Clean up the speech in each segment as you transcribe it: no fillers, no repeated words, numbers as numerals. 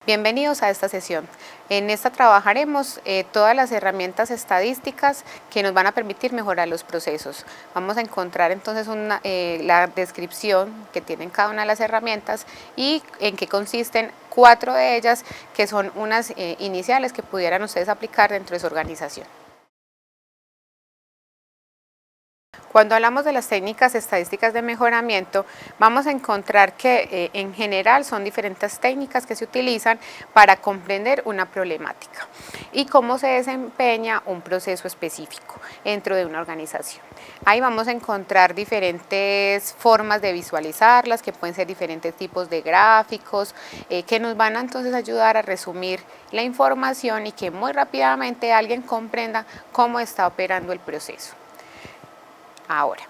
Bienvenidos a esta sesión. En esta trabajaremos todas las herramientas estadísticas que nos van a permitir mejorar los procesos. Vamos a encontrar entonces la descripción que tienen cada una de las herramientas y en qué consisten 4 de ellas, que son unas iniciales que pudieran ustedes aplicar dentro de su organización. Cuando hablamos de las técnicas estadísticas de mejoramiento, vamos a encontrar que en general son diferentes técnicas que se utilizan para comprender una problemática y cómo se desempeña un proceso específico dentro de una organización. Ahí vamos a encontrar diferentes formas de visualizarlas, que pueden ser diferentes tipos de gráficos, que nos van a entonces ayudar a resumir la información y que muy rápidamente alguien comprenda cómo está operando el proceso. Ahora,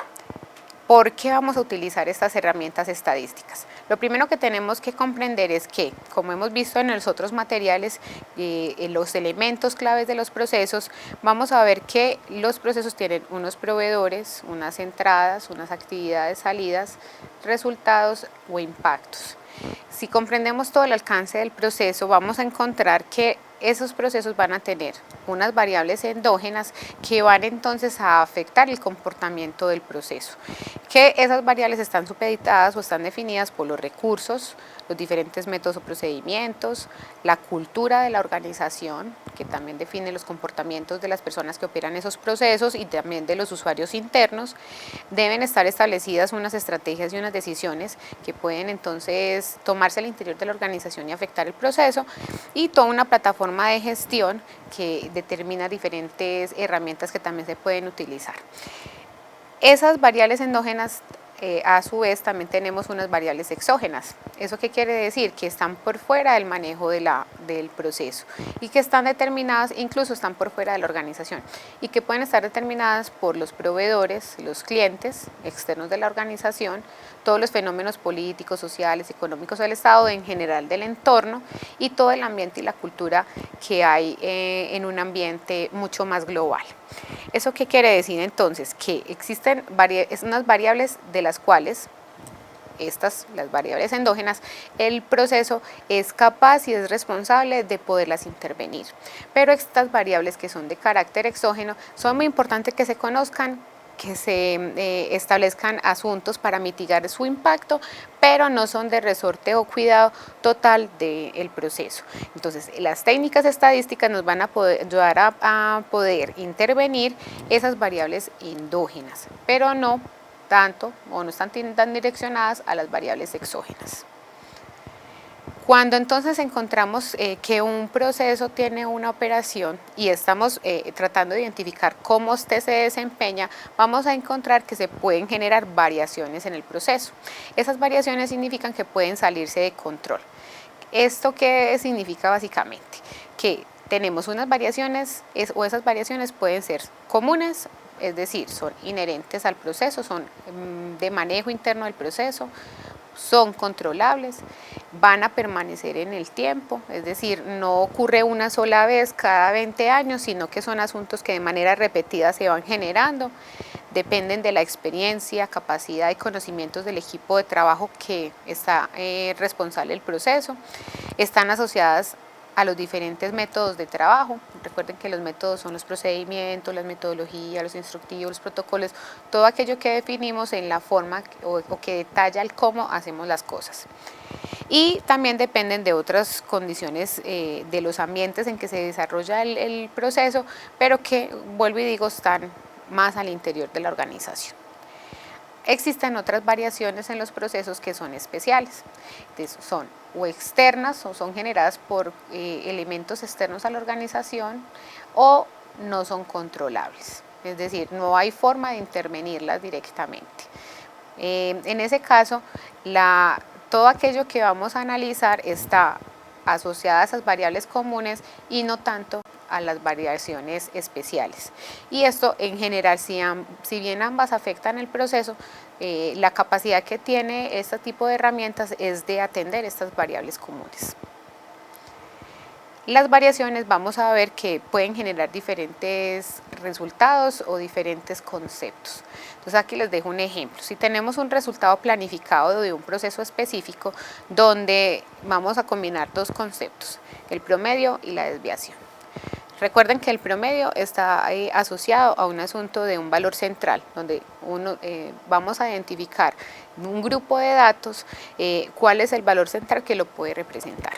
¿por qué vamos a utilizar estas herramientas estadísticas? Lo primero que tenemos que comprender es que, como hemos visto en los otros materiales, en los elementos claves de los procesos, vamos a ver que los procesos tienen unos proveedores, unas entradas, unas actividades, salidas, resultados o impactos. Si comprendemos todo el alcance del proceso, vamos a encontrar que esos procesos van a tener unas variables endógenas que van entonces a afectar el comportamiento del proceso, que esas variables están supeditadas o están definidas por los recursos, los diferentes métodos o procedimientos, la cultura de la organización, que también define los comportamientos de las personas que operan esos procesos y también de los usuarios internos. Deben estar establecidas unas estrategias y unas decisiones que pueden entonces tomarse al interior de la organización y afectar el proceso, y toda una plataforma de gestión que determina diferentes herramientas que también se pueden utilizar. Esas variables endógenas, a su vez, también tenemos unas variables exógenas. ¿Eso qué quiere decir? Que están por fuera del manejo del proceso y que están determinadas, incluso están por fuera de la organización, y que pueden estar determinadas por los proveedores, los clientes externos de la organización, todos los fenómenos políticos, sociales, económicos del Estado, en general del entorno, y todo el ambiente y la cultura que hay en un ambiente mucho más global. ¿Eso qué quiere decir entonces? Que existen unas variables de las cuales las variables endógenas, el proceso es capaz y es responsable de poderlas intervenir. Pero estas variables que son de carácter exógeno son muy importantes que se conozcan, que se establezcan asuntos para mitigar su impacto, pero no son de resorte o cuidado total del proceso. Entonces, las técnicas estadísticas nos van a poder ayudar a poder intervenir esas variables endógenas, pero no tanto o no están tan direccionadas a las variables exógenas. Cuando entonces encontramos que un proceso tiene una operación y estamos tratando de identificar cómo se desempeña, vamos a encontrar que se pueden generar variaciones en el proceso. Esas variaciones significan que pueden salirse de control. ¿Esto qué significa básicamente? Que tenemos unas variaciones o esas variaciones pueden ser comunes, es decir, son inherentes al proceso, son de manejo interno del proceso, son controlables, van a permanecer en el tiempo, es decir, no ocurre una sola vez cada 20 años, sino que son asuntos que de manera repetida se van generando, dependen de la experiencia, capacidad y conocimientos del equipo de trabajo que está responsable del proceso, están asociadas a los diferentes métodos de trabajo. Recuerden que los métodos son los procedimientos, las metodologías, los instructivos, los protocolos, todo aquello que definimos en la forma o que detalla el cómo hacemos las cosas. Y también dependen de otras condiciones de los ambientes en que se desarrolla el proceso, pero que, vuelvo y digo, están más al interior de la organización. Existen otras variaciones en los procesos que son especiales. Entonces, son o externas o son generadas por elementos externos a la organización, o no son controlables, es decir, no hay forma de intervenirlas directamente. En ese caso, todo aquello que vamos a analizar está asociada a esas variables comunes y no tanto a las variaciones especiales. Y esto en general, si bien ambas afectan el proceso, la capacidad que tiene este tipo de herramientas es de atender estas variables comunes. Las variaciones vamos a ver que pueden generar diferentes resultados o diferentes conceptos. Entonces aquí les dejo un ejemplo. Si tenemos un resultado planificado de un proceso específico donde vamos a combinar dos conceptos, el promedio y la desviación. Recuerden que el promedio está asociado a un asunto de un valor central, donde vamos a identificar un grupo de datos cuál es el valor central que lo puede representar.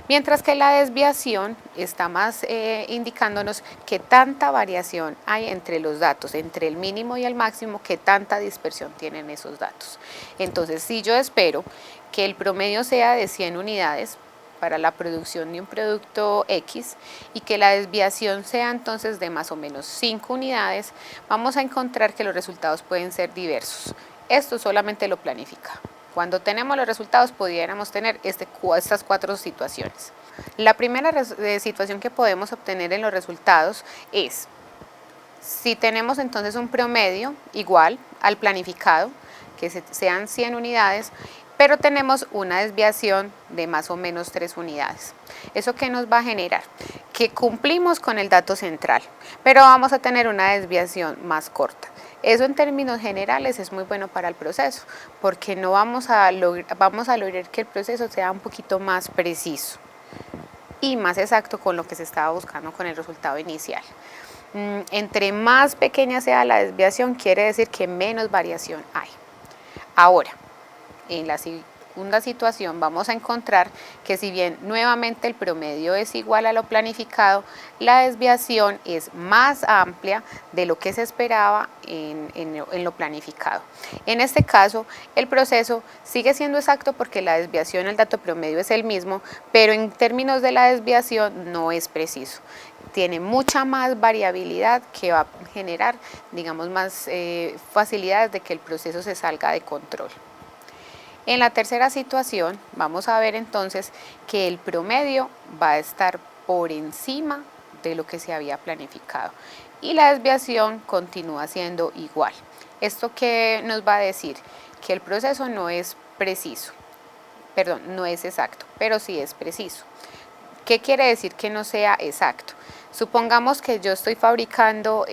Mientras que la desviación está más indicándonos qué tanta variación hay entre los datos, entre el mínimo y el máximo, qué tanta dispersión tienen esos datos. Entonces, si yo espero que el promedio sea de 100 unidades, para la producción de un producto X y que la desviación sea entonces de más o menos 5 unidades, vamos a encontrar que los resultados pueden ser diversos. Esto solamente lo planifica. Cuando tenemos los resultados pudiéramos tener estas 4 situaciones. La primera situación que podemos obtener en los resultados es, si tenemos entonces un promedio igual al planificado, que sean 100 unidades, pero tenemos una desviación de más o menos 3 unidades. ¿Eso qué nos va a generar? Que cumplimos con el dato central, pero vamos a tener una desviación más corta. Eso en términos generales es muy bueno para el proceso, porque no vamos a lograr que el proceso sea un poquito más preciso y más exacto con lo que se estaba buscando con el resultado inicial. Entre más pequeña sea la desviación, quiere decir que menos variación hay. Ahora, en la segunda situación vamos a encontrar que si bien nuevamente el promedio es igual a lo planificado, la desviación es más amplia de lo que se esperaba en lo planificado. En este caso, el proceso sigue siendo exacto porque la desviación al dato promedio es el mismo, pero en términos de la desviación no es preciso. Tiene mucha más variabilidad que va a generar, digamos, más facilidades de que el proceso se salga de control. En la tercera situación vamos a ver entonces que el promedio va a estar por encima de lo que se había planificado y la desviación continúa siendo igual. ¿Esto qué nos va a decir? Que el proceso no es preciso, perdón, no es exacto, pero sí es preciso. ¿Qué quiere decir que no sea exacto? Supongamos que yo estoy fabricando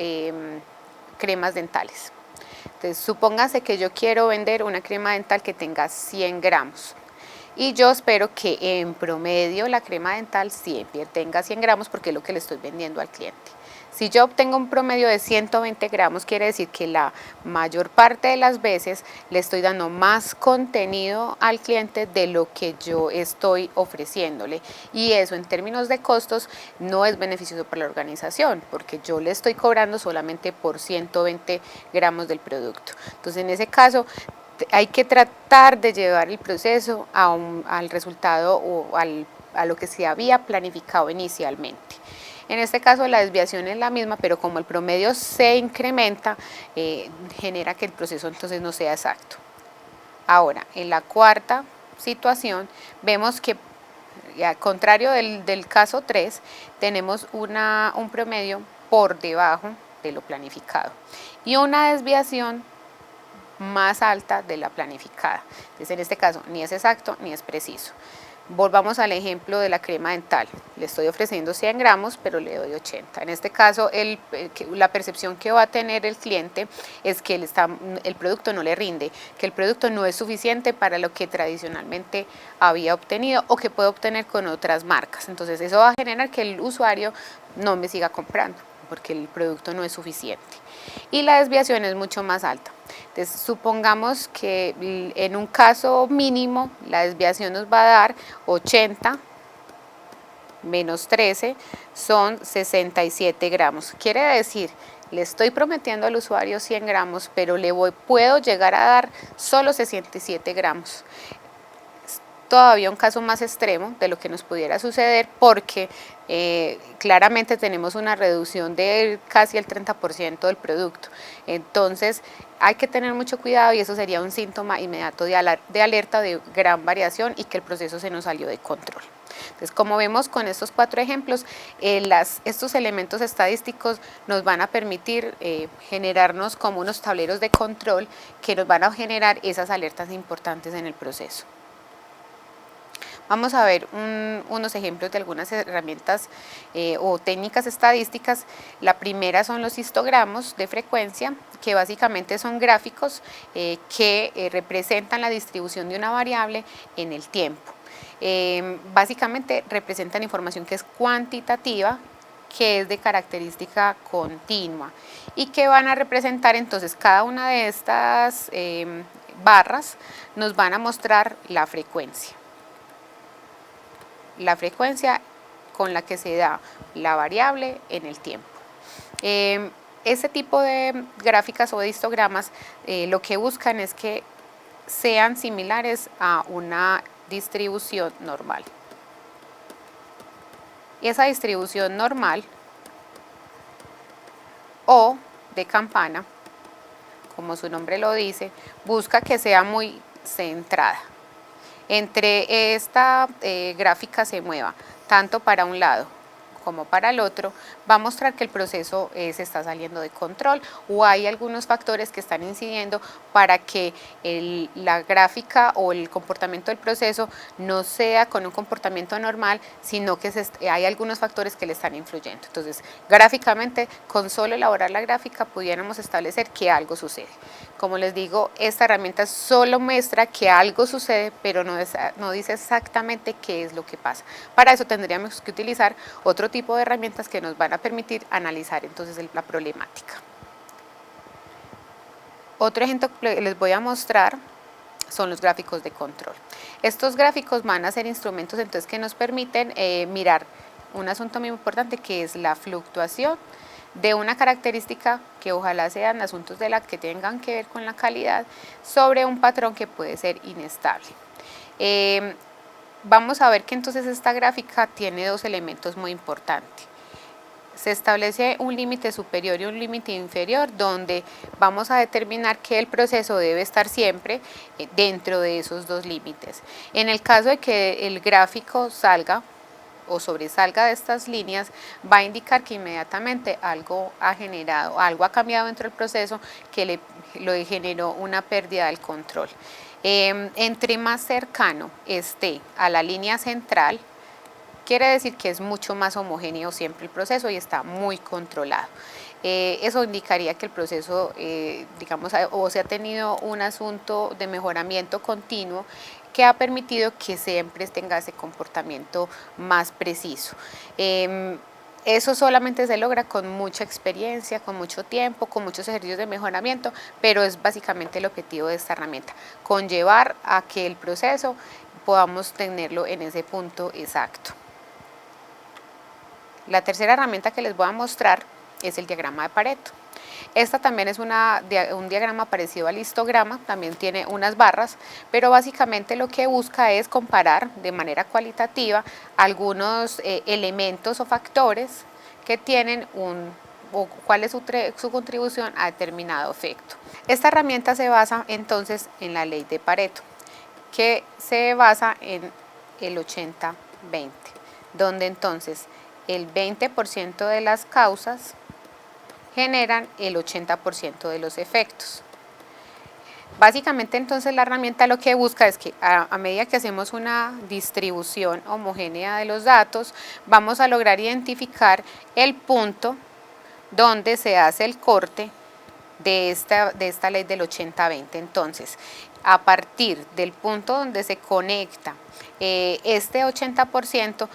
cremas dentales. Entonces, supóngase que yo quiero vender una crema dental que tenga 100 gramos y yo espero que en promedio la crema dental siempre tenga 100 gramos porque es lo que le estoy vendiendo al cliente. Si yo obtengo un promedio de 120 gramos, quiere decir que la mayor parte de las veces le estoy dando más contenido al cliente de lo que yo estoy ofreciéndole. Y eso en términos de costos no es beneficioso para la organización, porque yo le estoy cobrando solamente por 120 gramos del producto. Entonces, en ese caso, hay que tratar de llevar el proceso al resultado o a lo que se había planificado inicialmente. En este caso la desviación es la misma, pero como el promedio se incrementa, genera que el proceso entonces no sea exacto. Ahora, en la cuarta situación, vemos que al contrario del caso 3, tenemos un promedio por debajo de lo planificado y una desviación más alta de la planificada. Entonces, en este caso, ni es exacto ni es preciso. Volvamos al ejemplo de la crema dental. Le estoy ofreciendo 100 gramos, pero le doy 80. En este caso, la percepción que va a tener el cliente es que el producto no le rinde, que el producto no es suficiente para lo que tradicionalmente había obtenido o que puede obtener con otras marcas. Entonces, eso va a generar que el usuario no me siga comprando, porque el producto no es suficiente. Y la desviación es mucho más alta. Entonces, supongamos que en un caso mínimo la desviación nos va a dar 80 menos 13 son 67 gramos. Quiere decir, le estoy prometiendo al usuario 100 gramos, pero puedo llegar a dar solo 67 gramos. Todavía un caso más extremo de lo que nos pudiera suceder porque claramente tenemos una reducción de casi el 30% del producto. Entonces hay que tener mucho cuidado y eso sería un síntoma inmediato de alerta de gran variación y que el proceso se nos salió de control. Entonces, como vemos con estos 4 ejemplos, estos elementos estadísticos nos van a permitir generarnos como unos tableros de control que nos van a generar esas alertas importantes en el proceso. Vamos a ver unos ejemplos de algunas herramientas o técnicas estadísticas. La primera son los histogramos de frecuencia, que básicamente son gráficos que representan la distribución de una variable en el tiempo. Básicamente representan información que es cuantitativa, que es de característica continua y que van a representar entonces cada una de estas barras nos van a mostrar la frecuencia con la que se da la variable en el tiempo. Este tipo de gráficas o de histogramas lo que buscan es que sean similares a una distribución normal. Y esa distribución normal o de campana, como su nombre lo dice, busca que sea muy centrada. Entre esta gráfica se mueva tanto para un lado como para el otro, va a mostrar que el proceso se está saliendo de control o hay algunos factores que están incidiendo para que la gráfica o el comportamiento del proceso no sea con un comportamiento normal, sino que hay algunos factores que le están influyendo. Entonces, gráficamente, con solo elaborar la gráfica, pudiéramos establecer que algo sucede. Como les digo, esta herramienta solo muestra que algo sucede, pero no dice exactamente qué es lo que pasa. Para eso tendríamos que utilizar otro tipo de herramientas que nos van a permitir analizar entonces la problemática. Otro ejemplo que les voy a mostrar son los gráficos de control. Estos gráficos van a ser instrumentos entonces que nos permiten mirar un asunto muy importante que es la fluctuación de una característica que ojalá sean asuntos que tengan que ver con la calidad sobre un patrón que puede ser inestable. Vamos a ver que entonces esta gráfica tiene dos elementos muy importantes. Se establece un límite superior y un límite inferior donde vamos a determinar que el proceso debe estar siempre dentro de esos dos límites. En el caso de que el gráfico salga o sobresalga de estas líneas, va a indicar que inmediatamente algo ha cambiado dentro del proceso que lo generó una pérdida del control. Entre más cercano esté a la línea central, quiere decir que es mucho más homogéneo siempre el proceso y está muy controlado. Eso indicaría que el proceso, o se ha tenido un asunto de mejoramiento continuo que ha permitido que siempre tenga ese comportamiento más preciso. Eso solamente se logra con mucha experiencia, con mucho tiempo, con muchos ejercicios de mejoramiento, pero es básicamente el objetivo de esta herramienta, conllevar a que el proceso podamos tenerlo en ese punto exacto. La tercera herramienta que les voy a mostrar es el diagrama de Pareto. Esta también es un diagrama parecido al histograma, también tiene unas barras, pero básicamente lo que busca es comparar de manera cualitativa algunos elementos o factores que tienen o cuál es su contribución a determinado efecto. Esta herramienta se basa entonces en la ley de Pareto, que se basa en el 80-20, donde entonces el 20% de las causas generan el 80% de los efectos. Básicamente entonces la herramienta lo que busca es que a medida que hacemos una distribución homogénea de los datos, vamos a lograr identificar el punto donde se hace el corte de esta ley del 80-20. Entonces, a partir del punto donde se conecta este 80%,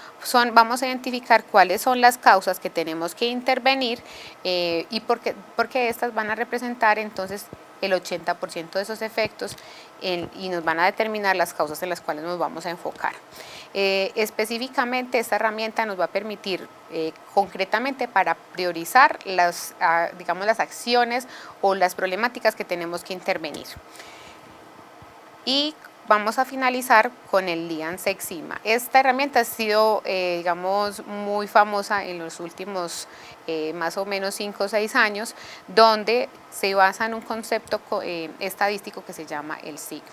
vamos a identificar cuáles son las causas que tenemos que intervenir y porque estas van a representar entonces el 80% de esos efectos y nos van a determinar las causas en las cuales nos vamos a enfocar. Específicamente esta herramienta nos va a permitir concretamente para priorizar las acciones o las problemáticas que tenemos que intervenir. Y vamos a finalizar con el Lian Six Sigma. Esta herramienta ha sido, muy famosa en los últimos más o menos 5 o 6 años, donde se basa en un concepto estadístico que se llama el sigma,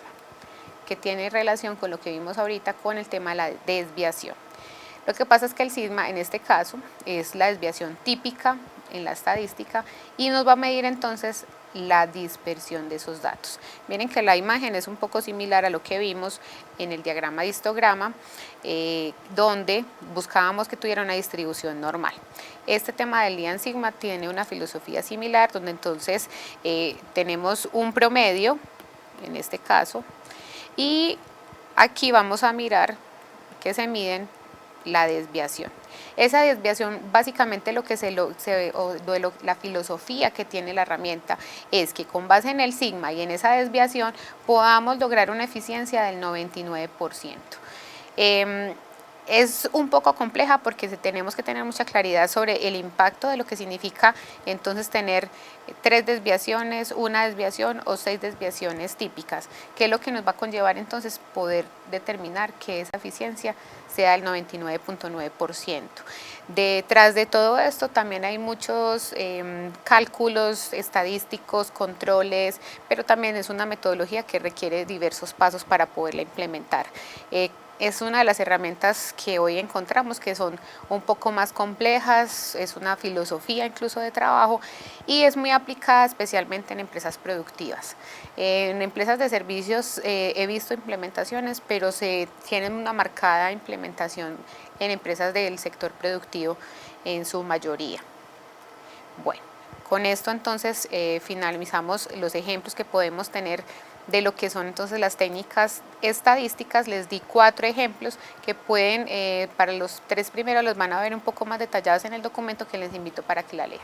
que tiene relación con lo que vimos ahorita con el tema de la desviación. Lo que pasa es que el sigma en este caso es la desviación típica en la estadística y nos va a medir entonces la dispersión de esos datos. Miren que la imagen es un poco similar a lo que vimos en el diagrama de histograma, donde buscábamos que tuviera una distribución normal. Este tema del Lean Sigma tiene una filosofía similar, donde entonces tenemos un promedio, en este caso, y aquí vamos a mirar que se miden la desviación. Esa desviación, básicamente la filosofía que tiene la herramienta es que con base en el sigma y en esa desviación podamos lograr una eficiencia del 99%. Es un poco compleja porque tenemos que tener mucha claridad sobre el impacto de lo que significa entonces tener 3 desviaciones, una desviación o 6 desviaciones típicas, que es lo que nos va a conllevar entonces poder determinar que esa eficiencia sea el 99.9%. Detrás de todo esto también hay muchos cálculos estadísticos, controles, pero también es una metodología que requiere diversos pasos para poderla implementar. Es una de las herramientas que hoy encontramos que son un poco más complejas, es una filosofía incluso de trabajo y es muy aplicada especialmente en empresas productivas. En empresas de servicios he visto implementaciones, pero se tienen una marcada implementación en empresas del sector productivo en su mayoría. Bueno, con esto entonces finalizamos los ejemplos que podemos tener de lo que son entonces las técnicas estadísticas. Les di 4 ejemplos que pueden, para los 3 primeros los van a ver un poco más detallados en el documento que les invito para que la lean.